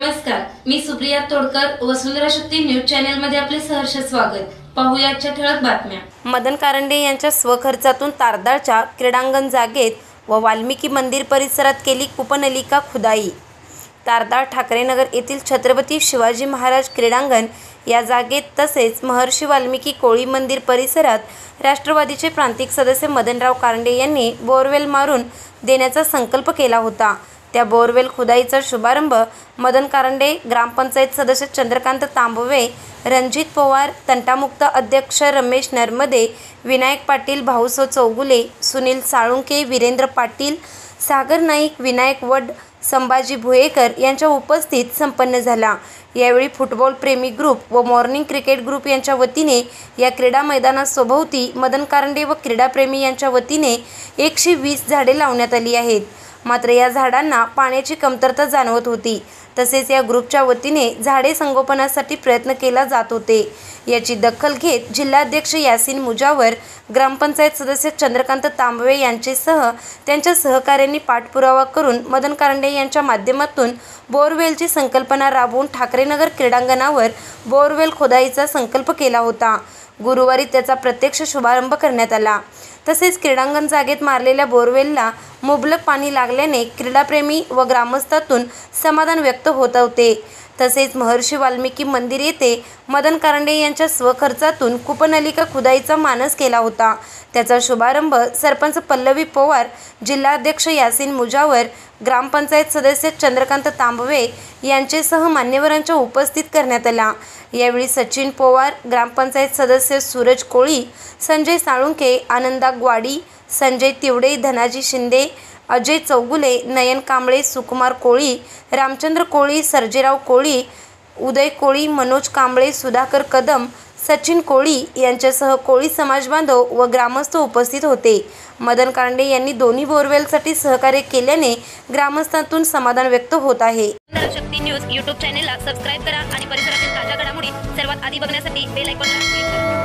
नमस्कार, मी सुप्रिया तोडकर, वसुंधरा शक्ती news channel मध्ये आपले सहर्ष स्वागत। पाहूया आजच्या ठळक बातम्या। मदन कारंडे यांच्या स्वखर्चातून तारदाळच्या क्रीडांगण जागेत व वाल्मिकी मंदिर परिसरात केली कूपनलिका खुदाई। तारदाळ ठाकरेनगर येथील छत्रपती शिवाजी महाराज क्रीडांगण या जागेत तसेच महर्षी वाल्मिकी कोळी मंदिर परिसरात राष्ट्रवादीचे प्रांतिक सदस्य मदनराव कारंडे यांनी बोरवेल मारून देण्याचा संकल्प केला होता। त्या बोरवेल खुदाईचा शुभारंभ मदन कारंडे, ग्रामपंचायत सदस्य चंद्रकांत तांबवे, रणजित पवार, तंटामुक्त अध्यक्ष रमेश नरमदे, विनायक पाटील, भाऊसो चौगुले, सुनील साळुंके, वीरेंद्र पाटील, सागर नाईक, विनायक वड, संभाजी भुयेकर यांच्या उपस्थित संपन्न झाला। यावेळी फुटबॉल प्रेमी ग्रुप व मॉर्निंग क्रिकेट ग्रुप यांच्या वतीने या क्रीडा मैदानासोभोवती मदन कारंडे व क्रीडाप्रेमी यांच्या वतीने 120 झाडे लावण्यात आली आहेत। मात्र या झाडांना पाण्याची कमतरता जाणवत होती। तसेच या ग्रुपच्या वतीने झाडे संगोपनासाठी प्रयत्न केला जात होते। याची दखल घेत जिल्हाध्यक्ष यासीन मुजावर, ग्रामपंचायत सदस्य चंद्रकांत तांबवे यांचेसह त्यांच्या सहकाऱ्यांनी पाठपुरावा करून मदन कारंडे यांच्या माध्यमातून बोरवेलची संकल्पना राबवून ठाकरेनगर क्रीडांगणावर बोरवेल खोदाईचा संकल्प केला होता। गुरुवारी त्याचा प्रत्यक्ष शुभारंभ करण्यात आला। तसेच क्रीडांगण जागेत मारलेल्या बोरवेलला मुबलक पाणी लागल्याने क्रीडाप्रेमी व ग्रामस्थातून समाधान व्यक्त होत होते। तसेच महर्षी वाल्मिकी मंदिर येथे मदन कारंडे यांच्या स्वखर्चातून कूपनलिका खुदाईचा मानस केला होता। त्याचा शुभारंभ सरपंच पल्लवी पवार, जिल्हाध्यक्ष यासीन मुजावर, ग्रामपंचायत सदस्य चंद्रकांत तांबवे यांचेसह मान्यवरांच्या उपस्थित करण्यात आला। यावेळी सचिन पवार, ग्रामपंचायत सदस्य सूरज कोळी, संजय साळुंके, आनंदा ग्वाडी, संजय तिवडे, धनाजी शिंदे, अजय चौगुले, नयन कांबळे, सुकुमार कोळी, रामचंद्र कोळी, सर्जेराव कोळी, उदय कोळी, मनोज कांबळे, सुधाकर कदम, सचिन कोळी यांच्यासह कोळी समाज बांधव व ग्रामस्थ उपस्थित होते। मदन कारंडे यांनी दोन्ही बोरवेलसाठी सहकार्य केल्याने ग्रामस्थांतून समाधान व्यक्त होत आहे। वसुंधरा शक्ती न्यूज यूट्यूब चॅनेलला सबस्क्राइब करा आणि परिसरातील ताज्या घडामोडी सर्वात आधी बघण्यासाठी बेल आयकॉनला क्लिक करा।